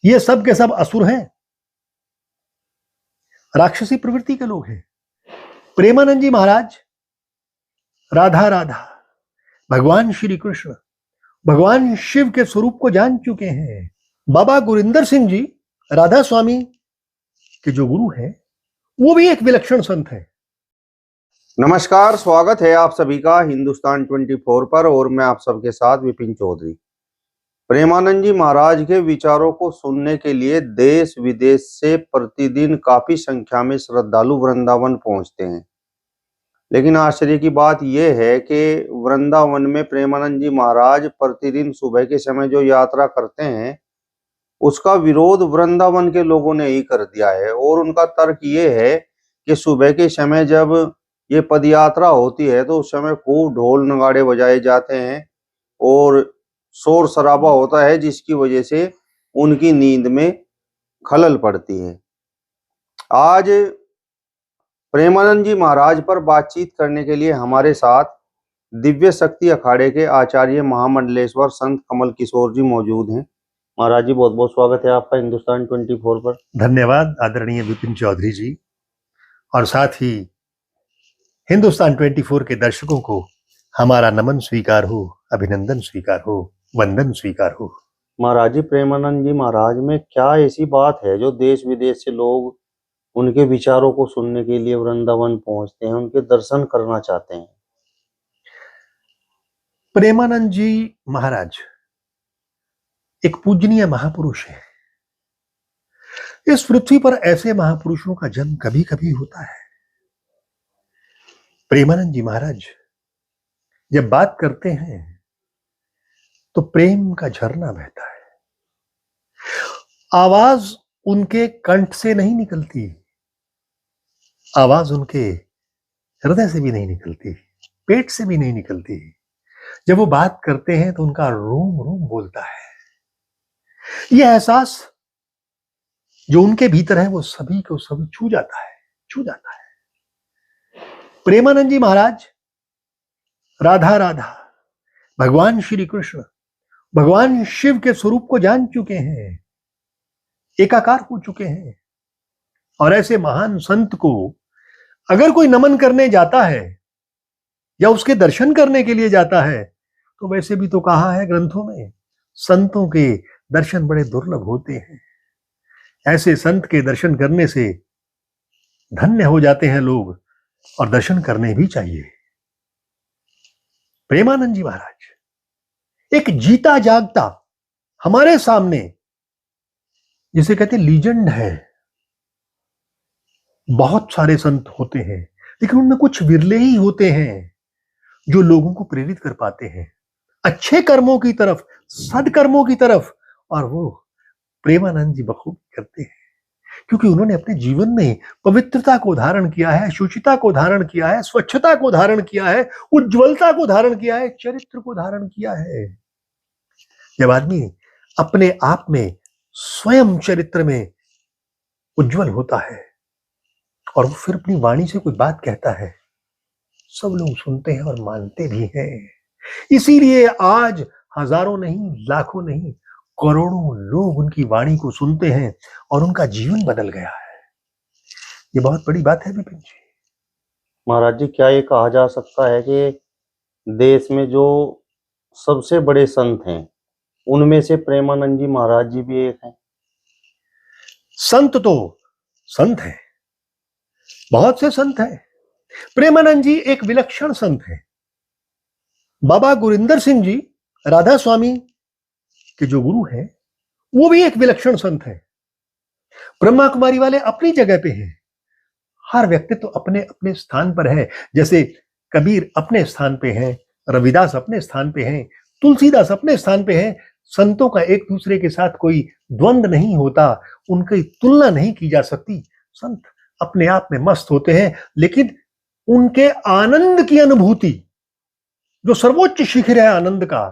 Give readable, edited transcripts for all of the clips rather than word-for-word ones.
ये सब के सब असुर हैं, राक्षसी प्रवृत्ति के लोग हैं। प्रेमानंद जी महाराज राधा राधा भगवान श्री कृष्ण भगवान शिव के स्वरूप को जान चुके हैं। बाबा गुरिंदर सिंह जी राधा स्वामी के जो गुरु हैं वो भी एक विलक्षण संत है। नमस्कार, स्वागत है आप सभी का हिंदुस्तान 24 पर और मैं आप सबके साथ विपिन चौधरी। प्रेमानंद जी महाराज के विचारों को सुनने के लिए देश विदेश से प्रतिदिन काफी संख्या में श्रद्धालु वृंदावन पहुंचते हैं। लेकिन आश्चर्य की बात यह है कि वृंदावन में प्रेमानंद जी महाराज प्रतिदिन सुबह के समय जो यात्रा करते हैं उसका विरोध वृंदावन के लोगों ने ही कर दिया है। और उनका तर्क ये है कि सुबह के समय जब ये पद यात्रा होती है तो उस समय खूब ढोल नगाड़े बजाए जाते हैं और शोर शराबा होता है, जिसकी वजह से उनकी नींद में खलल पड़ती है। आज प्रेमानंद जी महाराज पर बातचीत करने के लिए हमारे साथ दिव्य शक्ति अखाड़े के आचार्य महामंडलेश्वर संत कमल किशोर जी मौजूद हैं। महाराज जी, बहुत बहुत स्वागत है आपका हिंदुस्तान 24 पर। धन्यवाद आदरणीय विपिन चौधरी जी, और साथ ही हिंदुस्तान 24 के दर्शकों को हमारा नमन स्वीकार हो, अभिनंदन स्वीकार हो, वंदन स्वीकार हो। महाराज जी, प्रेमानंद जी महाराज में क्या ऐसी बात है जो देश विदेश से लोग उनके विचारों को सुनने के लिए वृंदावन पहुंचते हैं, उनके दर्शन करना चाहते हैं? प्रेमानंद जी महाराज एक पूजनीय महापुरुष है। इस पृथ्वी पर ऐसे महापुरुषों का जन्म कभी कभी होता है। प्रेमानंद जी महाराज जब बात करते हैं तो प्रेम का झरना बहता है। आवाज उनके कंठ से नहीं निकलती, आवाज उनके हृदय से भी नहीं निकलती, पेट से भी नहीं निकलती। जब वो बात करते हैं तो उनका रोम रोम बोलता है। यह एहसास जो उनके भीतर है वो सभी को सभी छू जाता है, छू जाता है। प्रेमानंद जी महाराज राधा राधा भगवान श्री कृष्ण भगवान शिव के स्वरूप को जान चुके हैं, एकाकार हो चुके हैं। और ऐसे महान संत को अगर कोई नमन करने जाता है या उसके दर्शन करने के लिए जाता है तो वैसे भी तो कहा है ग्रंथों में, संतों के दर्शन बड़े दुर्लभ होते हैं। ऐसे संत के दर्शन करने से धन्य हो जाते हैं लोग, और दर्शन करने भी चाहिए। प्रेमानंद जी महाराज एक जीता जागता हमारे सामने, जिसे कहते लीजेंड है। बहुत सारे संत होते हैं लेकिन उनमें कुछ विरले ही होते हैं जो लोगों को प्रेरित कर पाते हैं अच्छे कर्मों की तरफ, सदकर्मों की तरफ। और वो प्रेमानंद जी बखूबी करते हैं, क्योंकि उन्होंने अपने जीवन में पवित्रता को धारण किया है, शुचिता को धारण किया है, स्वच्छता को धारण किया है, उज्ज्वलता को धारण किया है, चरित्र को धारण किया है। जब आदमी अपने आप में स्वयं चरित्र में उज्जवल होता है और वो फिर अपनी वाणी से कोई बात कहता है, सब लोग सुनते हैं और मानते भी हैं। इसीलिए आज हजारों नहीं, लाखों नहीं, करोड़ों लोग उनकी वाणी को सुनते हैं और उनका जीवन बदल गया है। ये बहुत बड़ी बात है विपिन जी। महाराज जी, क्या ये कहा जा सकता है कि देश में जो सबसे बड़े संत हैं उनमें से प्रेमानंद जी महाराज जी भी एक हैं? संत तो संत है, बहुत से संत हैं। प्रेमानंद जी एक विलक्षण संत है। बाबा गुरिंदर सिंह जी राधा स्वामी के जो गुरु हैं वो भी एक विलक्षण संत है। ब्रह्मा कुमारी वाले अपनी जगह पे हैं। हर व्यक्ति तो अपने अपने स्थान पर है। जैसे कबीर अपने स्थान पे हैं, रविदास अपने स्थान पे हैं, तुलसीदास अपने स्थान पे हैं। संतों का एक दूसरे के साथ कोई द्वंद्व नहीं होता, उनकी तुलना नहीं की जा सकती। संत अपने आप में मस्त होते हैं, लेकिन उनके आनंद की अनुभूति, जो सर्वोच्च शिखर है आनंद का,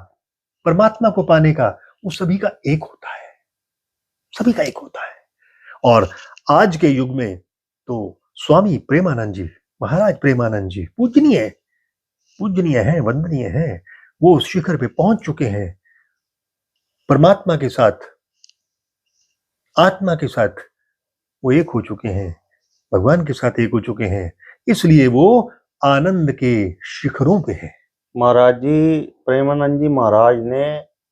परमात्मा को पाने का, वो सभी का एक होता है, सभी का एक होता है। और आज के युग में तो स्वामी प्रेमानंद जी, महाराज प्रेमानंद जी पूजनीय हैं, वंदनीय हैं। वो उस शिखर पे पहुंच चुके हैं, परमात्मा के साथ आत्मा के साथ वो एक हो चुके हैं, भगवान के साथ एक हो चुके हैं, इसलिए वो आनंद के शिखरों पे है। महाराज जी, प्रेमानंद जी महाराज ने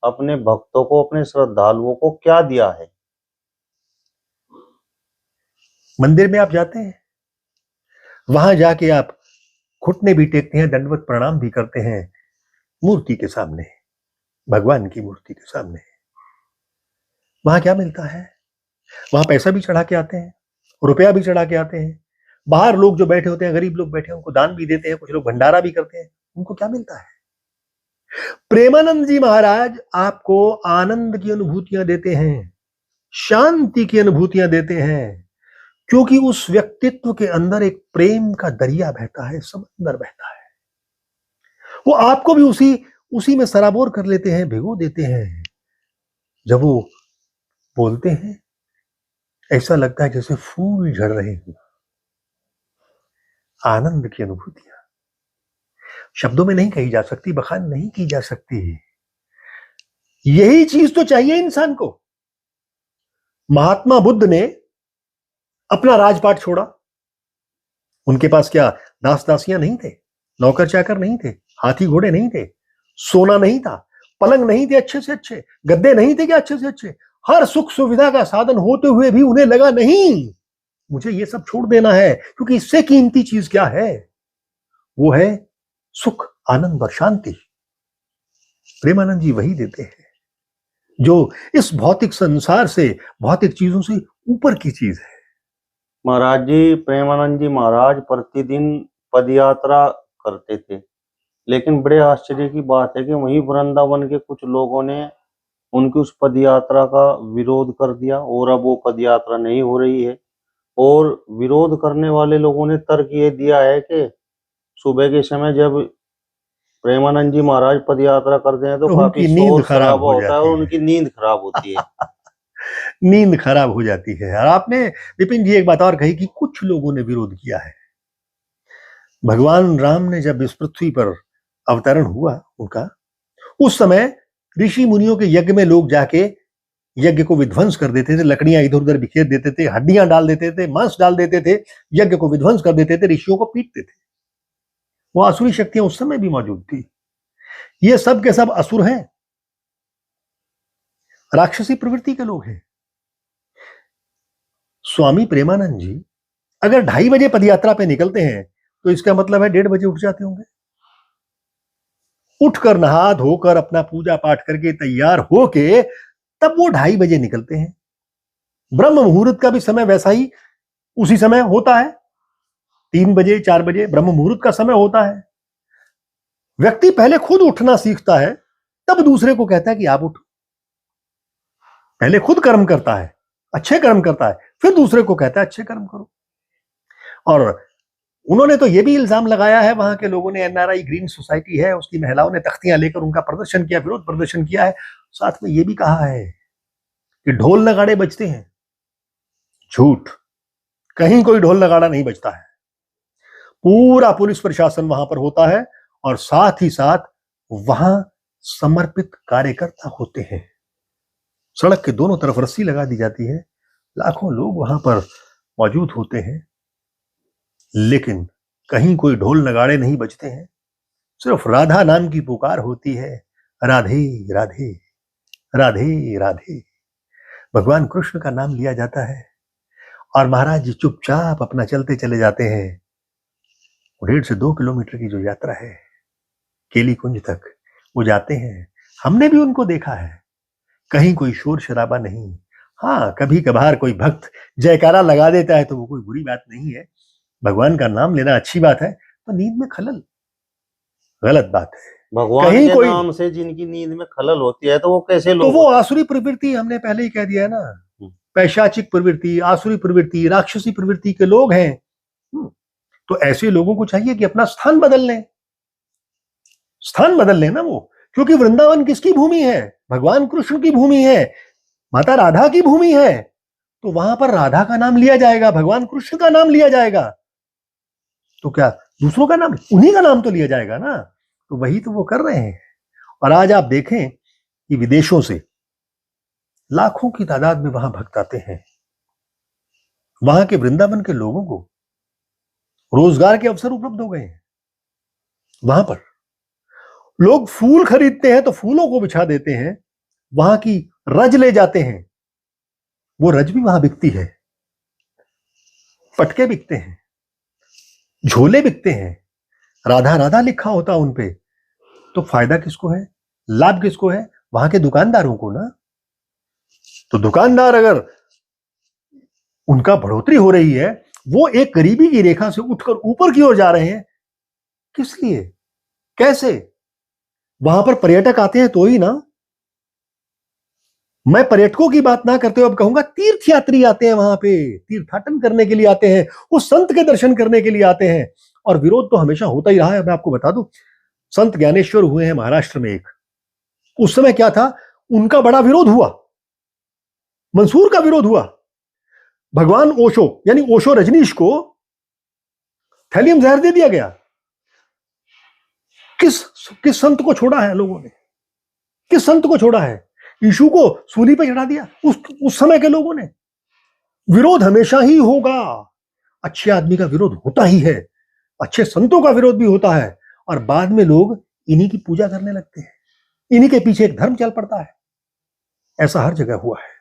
अपने भक्तों को, अपने श्रद्धालुओं को क्या दिया है? मंदिर में आप जाते हैं, वहां जाके आप घुटने भी टेकते हैं, दंडवत प्रणाम भी करते हैं मूर्ति के सामने, भगवान की मूर्ति के सामने। वहां क्या मिलता है? वहां पैसा भी चढ़ा के आते हैं, रुपया भी चढ़ा के आते हैं। बाहर लोग जो बैठे होते हैं, गरीब लोग बैठे हैं, उनको दान भी देते हैं, कुछ लोग भंडारा भी करते हैं। उनको क्या मिलता है? प्रेमानंद जी महाराज आपको आनंद की अनुभूतियां देते हैं, शांति की अनुभूतियां देते हैं, क्योंकि उस व्यक्तित्व के अंदर एक प्रेम का दरिया बहता है, समंदर बहता है। वो आपको भी उसी में सराबोर कर लेते हैं, भिगो देते हैं। जब वो बोलते हैं, ऐसा लगता है जैसे फूल झड़ रहे हो। आनंद की अनुभूतियां शब्दों में नहीं कही जा सकती, बखान नहीं की जा सकती। यही चीज तो चाहिए इंसान को। महात्मा बुद्ध ने अपना राजपाट छोड़ा। उनके पास क्या दास दासियां नहीं थे, नौकर चाकर नहीं थे, हाथी घोड़े नहीं थे, सोना नहीं था, पलंग नहीं थे अच्छे से अच्छे, गद्दे नहीं थे क्या अच्छे से अच्छे। हर सुख सुविधा का साधन होते हुए भी उन्हें लगा नहीं, मुझे ये सब छोड़ देना है, क्योंकि इससे कीमती चीज क्या है? वो है सुख, आनंद और शांति। प्रेमानंद जी वही देते हैं जो इस भौतिक संसार से, भौतिक चीजों से ऊपर की चीज है। महाराज जी, प्रेमानंद जी महाराज प्रतिदिन पदयात्रा करते थे, लेकिन बड़े आश्चर्य की बात है कि वहीं वृंदावन के कुछ लोगों ने उनकी उस पदयात्रा का विरोध कर दिया और अब वो पदयात्रा नहीं हो रही है। और विरोध करने वाले लोगों ने तर्क ये दिया है कि सुबह के समय जब प्रेमानंद जी महाराज पदयात्रा करते हैं तो काफी उनकी नींद शोर खराब शराबा हो होता है जाती और है। उनकी नींद खराब होती है। नींद खराब हो जाती है। और आपने विपिन जी एक बात और कही कि कुछ लोगों ने विरोध किया है। भगवान राम ने जब इस पृथ्वी पर अवतरण हुआ उनका, उस समय ऋषि मुनियों के यज्ञ में लोग जाके यज्ञ को विध्वंस कर देते थे, लकड़ियां इधर उधर बिखेर देते थे, हड्डियां डाल देते थे, मांस डाल देते थे, यज्ञ को विध्वंस कर देते थे, ऋषियों को पीटते थे। वो आसुरी शक्तियां उस समय भी मौजूद थी। ये सब के सब असुर हैं, राक्षसी प्रवृत्ति के लोग हैं। स्वामी प्रेमानंद जी अगर 2:30 बजे पदयात्रा पे निकलते हैं तो इसका मतलब है 1:30 बजे उठ जाते होंगे। उठकर नहा धोकर अपना पूजा पाठ करके तैयार होके तब वो 2:30 बजे निकलते हैं। ब्रह्म मुहूर्त का भी समय वैसा ही उसी समय होता है, 3 बजे 4 बजे ब्रह्म मुहूर्त का समय होता है। व्यक्ति पहले खुद उठना सीखता है, तब दूसरे को कहता है कि आप उठो। पहले खुद कर्म करता है, अच्छे कर्म करता है, फिर दूसरे को कहता है अच्छे कर्म करो। और उन्होंने तो यह भी इल्जाम लगाया है, वहां के लोगों ने, एनआरआई ग्रीन सोसाइटी है, उसकी महिलाओं ने तख्तियां लेकर उनका प्रदर्शन किया, विरोध प्रदर्शन किया है। साथ में यह भी कहा है कि ढोल नगाड़े बजते हैं। झूठ, कहीं कोई ढोल नगाड़ा नहीं बजता है। पूरा पुलिस प्रशासन वहां पर होता है और साथ ही साथ वहां समर्पित कार्यकर्ता होते हैं। सड़क के दोनों तरफ रस्सी लगा दी जाती है, लाखों लोग वहां पर मौजूद होते हैं, लेकिन कहीं कोई ढोल नगाड़े नहीं बजते हैं। सिर्फ राधा नाम की पुकार होती है, राधे राधे राधे राधे। भगवान कृष्ण का नाम लिया जाता है और महाराज जी चुपचाप अपना चलते चले जाते हैं। 1.5 से 2 किलोमीटर की जो यात्रा है केली कुंज तक, वो जाते हैं। हमने भी उनको देखा है, कहीं कोई शोर शराबा नहीं। हाँ, कभी कभार कोई भक्त जयकारा लगा देता है तो वो कोई बुरी बात नहीं है, भगवान का नाम लेना अच्छी बात है। तो नींद में खलल गलत बात है। भगवान कहीं के कोई नाम से जिनकी नींद में खलल होती है तो वो कैसे तो लोग वो होते हैं? आसुरी प्रवृत्ति, हमने पहले ही कह दिया है ना, पैशाचिक प्रवृत्ति, आसुरी प्रवृत्ति, राक्षसी प्रवृत्ति के लोग हैं। तो ऐसे लोगों को चाहिए कि अपना स्थान बदल लें, स्थान बदल लें ना वो, क्योंकि वृंदावन किसकी भूमि है? भगवान कृष्ण की भूमि है, माता राधा की भूमि है। तो वहां पर राधा का नाम लिया जाएगा, भगवान कृष्ण का नाम लिया जाएगा, तो क्या दूसरों का नाम? उन्हीं का नाम तो लिया जाएगा ना। तो वही तो वो कर रहे हैं। और आज आप देखें कि विदेशों से लाखों की तादाद में वहां भक्त आते हैं, वहां के वृंदावन के लोगों को रोजगार के अवसर उपलब्ध हो गए हैं। वहां पर लोग फूल खरीदते हैं तो फूलों को बिछा देते हैं, वहां की रज ले जाते हैं, वो रज भी वहां बिकती है। पटके बिकते हैं, झोले बिकते हैं, राधा राधा लिखा होता उन पे। तो फायदा किसको है, लाभ किसको है? वहां के दुकानदारों को ना। तो दुकानदार अगर उनका बढ़ोतरी हो रही है, वो एक गरीबी की रेखा से उठकर ऊपर की ओर जा रहे हैं, किस लिए, कैसे? वहां पर पर्यटक आते हैं तो ही ना। मैं पर्यटकों की बात ना करते हुए अब कहूंगा तीर्थयात्री आते हैं, वहां पे तीर्थाटन करने के लिए आते हैं, उस संत के दर्शन करने के लिए आते हैं। और विरोध तो हमेशा होता ही रहा है। मैं आपको बता दूं, संत ज्ञानेश्वर हुए हैं महाराष्ट्र में एक, उस समय क्या था, उनका बड़ा विरोध हुआ, मंसूर का विरोध हुआ। भगवान ओशो यानी ओशो रजनीश को थैलियम जहर दे दिया गया। किस किस संत को छोड़ा है लोगों ने, किस संत को छोड़ा है? यीशु को सूली पे चढ़ा दिया उस समय के लोगों ने। विरोध हमेशा ही होगा, अच्छे आदमी का विरोध होता ही है, अच्छे संतों का विरोध भी होता है, और बाद में लोग इन्हीं की पूजा करने लगते हैं, इन्हीं के पीछे एक धर्म चल पड़ता है। ऐसा हर जगह हुआ है।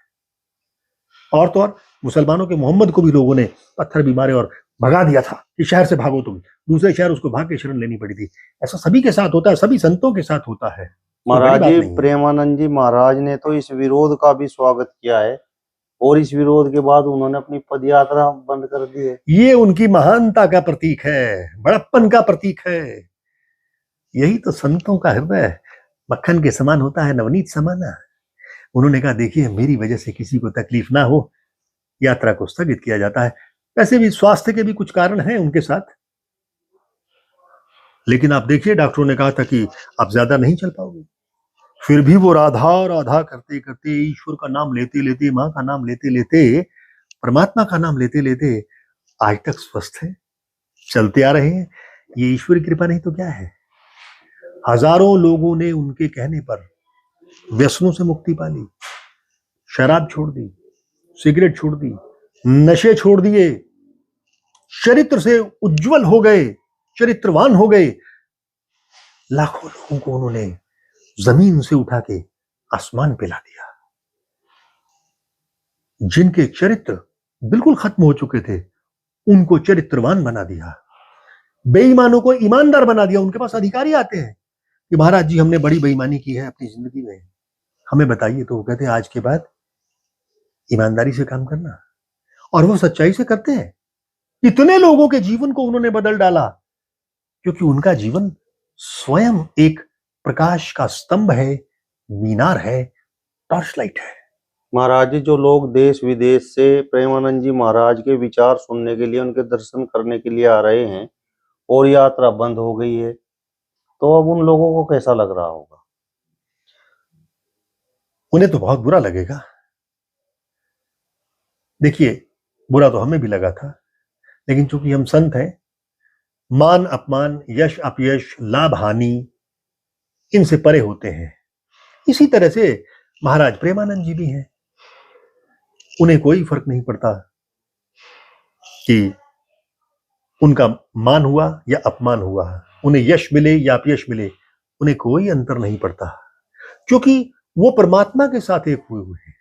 और तो और मुसलमानों के मोहम्मद को भी लोगों ने पत्थर भी मारे और भगा दिया था कि शहर से भागो तुम, दूसरे शहर उसको भाग के शरण लेनी पड़ी थी। ऐसा सभी के साथ होता है, सभी संतों के साथ होता है। महाराज जी, प्रेमानंद जी महाराज ने तो इस विरोध का भी स्वागत किया है, और इस विरोध के बाद उन्होंने अपनी पदयात्रा बंद कर दी है। ये उनकी महानता का प्रतीक है, बड़प्पन का प्रतीक है। यही तो संतों का हृदय मक्खन के समान होता है, नवनीत समाना। उन्होंने कहा देखिए, मेरी वजह से किसी को तकलीफ ना हो, यात्रा को स्थगित किया जाता है। वैसे भी स्वास्थ्य के भी कुछ कारण हैं उनके साथ, लेकिन आप देखिए डॉक्टरों ने कहा था कि आप ज्यादा नहीं चल पाओगे, फिर भी वो राधा राधा करते करते, ईश्वर का नाम लेते लेते, मां का नाम लेते लेते, परमात्मा का नाम लेते लेते आज तक स्वस्थ है, चलते आ रहे हैं। ये ईश्वर की कृपा नहीं तो क्या है? हजारों लोगों ने उनके कहने पर व्यसनों से मुक्ति पा ली, शराब छोड़ दी, सिगरेट छोड़ दी, नशे छोड़ दिए, चरित्र से उज्जवल हो गए, चरित्रवान हो गए। लाखों लोगों को उन्होंने जमीन से उठा के आसमान पे ला दिया। जिनके चरित्र बिल्कुल खत्म हो चुके थे, उनको चरित्रवान बना दिया। बेईमानों को ईमानदार बना दिया। उनके पास अधिकारी आते हैं कि महाराज जी, हमने बड़ी बेईमानी की है अपनी जिंदगी में, हमें बताइए। तो वो कहते हैं आज के बाद ईमानदारी से काम करना, और वो सच्चाई से करते हैं। इतने लोगों के जीवन को उन्होंने बदल डाला, क्योंकि उनका जीवन स्वयं एक प्रकाश का स्तंभ है, मीनार है, टॉर्च लाइट है। महाराज जी, जो लोग देश विदेश से प्रेमानंद जी महाराज के विचार सुनने के लिए, उनके दर्शन करने के लिए आ रहे हैं, और यात्रा बंद हो गई है, तो अब उन लोगों को कैसा लग रहा होगा? उन्हें तो बहुत बुरा लगेगा। देखिए, बुरा तो हमें भी लगा था, लेकिन चूंकि हम संत हैं, मान अपमान, यश अपयश, लाभ हानि, इनसे परे होते हैं। इसी तरह से महाराज प्रेमानंद जी भी हैं। उन्हें कोई फर्क नहीं पड़ता कि उनका मान हुआ या अपमान हुआ, उन्हें यश मिले या अपयश मिले, उन्हें कोई अंतर नहीं पड़ता, क्योंकि वो परमात्मा के साथ एक हुए हुए हैं।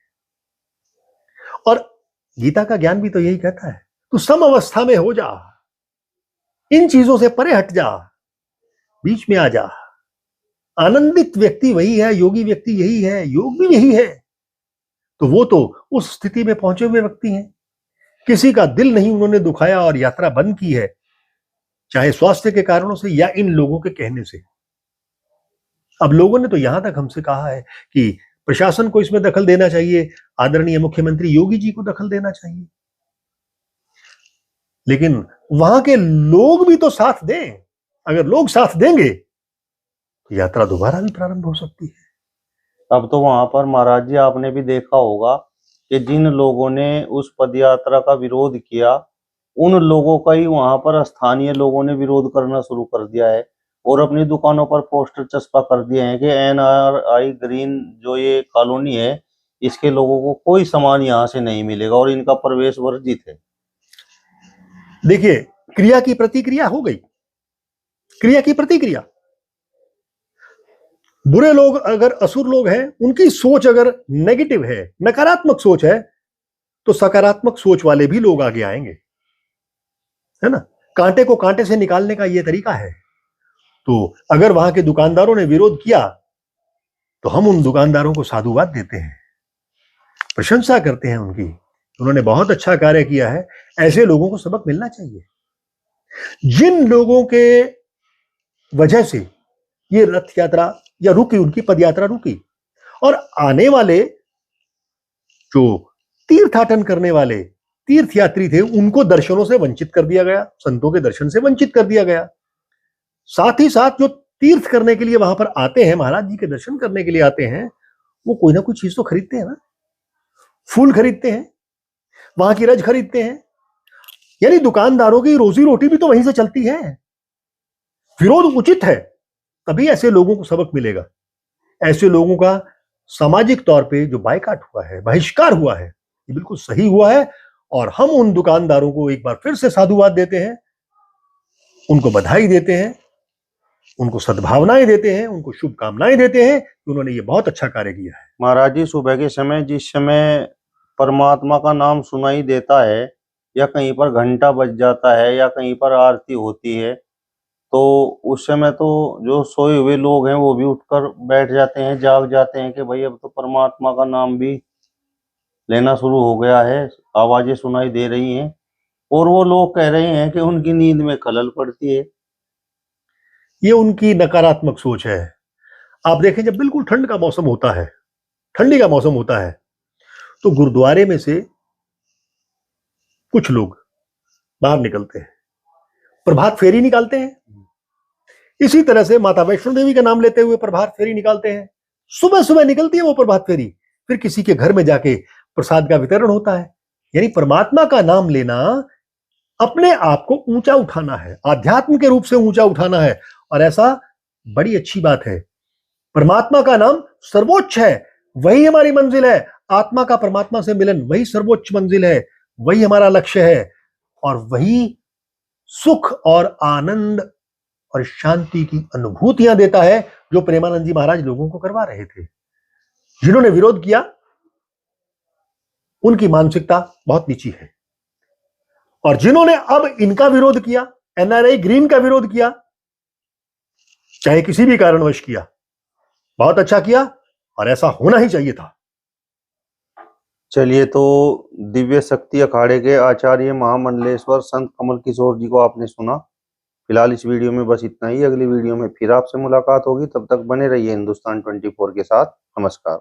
और गीता का ज्ञान भी तो यही कहता है, तू सम अवस्था में हो जा, इन चीजों से परे हट जा, बीच में आ जा। आनंदित व्यक्ति वही है, योगी व्यक्ति यही है, योग भी यही है। तो वो तो उस स्थिति में पहुंचे हुए व्यक्ति हैं। किसी का दिल नहीं उन्होंने दुखाया और यात्रा बंद की है, चाहे स्वास्थ्य के कारणों से या इन लोगों के कहने से। अब लोगों ने तो यहां तक हमसे कहा है कि प्रशासन को इसमें दखल देना चाहिए, आदरणीय मुख्यमंत्री योगी जी को दखल देना चाहिए। लेकिन वहां के लोग भी तो साथ दें। अगर लोग साथ देंगे तो यात्रा दोबारा भी प्रारंभ हो सकती है। अब तो वहां पर महाराज जी, आपने भी देखा होगा कि जिन लोगों ने उस पदयात्रा का विरोध किया, उन लोगों का ही वहां पर स्थानीय लोगों ने विरोध करना शुरू कर दिया है, और अपनी दुकानों पर पोस्टर चस्पा कर दिए हैं कि NRI ग्रीन जो ये कॉलोनी है, इसके लोगों को कोई सामान यहाँ से नहीं मिलेगा और इनका प्रवेश वर्जित है। देखिए, क्रिया की प्रतिक्रिया हो गई, क्रिया की प्रतिक्रिया। बुरे लोग अगर असुर लोग हैं, उनकी सोच अगर नेगेटिव है, नकारात्मक सोच है, तो सकारात्मक सोच वाले भी लोग आगे आएंगे, है ना। कांटे को कांटे से निकालने का यह तरीका है। तो अगर वहां के दुकानदारों ने विरोध किया, तो हम उन दुकानदारों को साधुवाद देते हैं, प्रशंसा करते हैं उनकी, उन्होंने बहुत अच्छा कार्य किया है। ऐसे लोगों को सबक मिलना चाहिए। जिन लोगों के वजह से ये रथ यात्रा या रुकी, उनकी पद यात्रा रुकी, और आने वाले जो तीर्थाटन करने वाले तीर्थयात्री थे, उनको दर्शनों से वंचित कर दिया गया, संतों के दर्शन से वंचित कर दिया गया। साथ ही साथ जो तीर्थ करने के लिए वहां पर आते हैं, महाराज जी के दर्शन करने के लिए आते हैं, वो कोई ना कोई चीज तो खरीदते हैं ना, फूल खरीदते हैं, वहां की रज खरीदते हैं, यानी दुकानदारों की रोजी रोटी भी तो वहीं से चलती है। विरोध उचित है, तभी ऐसे लोगों को सबक मिलेगा। ऐसे लोगों का सामाजिक तौर पे जो बायकाट हुआ है, बहिष्कार हुआ है, ये बिल्कुल सही हुआ है। और हम उन दुकानदारों को एक बार फिर से साधुवाद देते हैं, उनको बधाई देते हैं, उनको सद्भावनाएं देते हैं, उनको शुभकामनाएं देते हैं कि उन्होंने ये बहुत अच्छा कार्य किया है। महाराज जी, सुबह के समय जिस समय परमात्मा का नाम सुनाई देता है, या कहीं पर घंटा बज जाता है, या कहीं पर आरती होती है, तो उस समय तो जो सोए हुए लोग हैं वो भी उठकर बैठ जाते हैं, जाग जाते हैं कि भाई अब तो परमात्मा का नाम भी लेना शुरू हो गया है, आवाजें सुनाई दे रही हैं। और वो लोग कह रहे हैं कि उनकी नींद में खलल पड़ती है। ये उनकी नकारात्मक सोच है। आप देखें, जब बिल्कुल ठंड का मौसम होता है, ठंडी का मौसम होता है, तो गुरुद्वारे में से कुछ लोग बाहर निकलते हैं, प्रभात फेरी निकालते हैं। इसी तरह से माता वैष्णो देवी का नाम लेते हुए प्रभात फेरी निकालते हैं। सुबह सुबह निकलती है वो प्रभात फेरी, फिर किसी के घर में जाके प्रसाद का वितरण होता है। यानी परमात्मा का नाम लेना अपने आप को ऊंचा उठाना है, आध्यात्म के रूप से ऊंचा उठाना है, और ऐसा बड़ी अच्छी बात है। परमात्मा का नाम सर्वोच्च है, वही हमारी मंजिल है। आत्मा का परमात्मा से मिलन वही सर्वोच्च मंजिल है, वही हमारा लक्ष्य है, और वही सुख और आनंद और शांति की अनुभूतियां देता है, जो प्रेमानंद जी महाराज लोगों को करवा रहे थे। जिन्होंने विरोध किया, उनकी मानसिकता बहुत नीची है, और जिन्होंने अब इनका विरोध किया, एनआरआई ग्रीन का विरोध किया, चाहे किसी भी कारणवश किया, बहुत अच्छा किया, और ऐसा होना ही चाहिए था। चलिए, तो दिव्य शक्ति अखाड़े के आचार्य महामंडलेश्वर संत कमल किशोर जी को आपने सुना। फिलहाल इस वीडियो में बस इतना ही। अगली वीडियो में फिर आपसे मुलाकात होगी, तब तक बने रहिए हिंदुस्तान 24 के साथ। नमस्कार।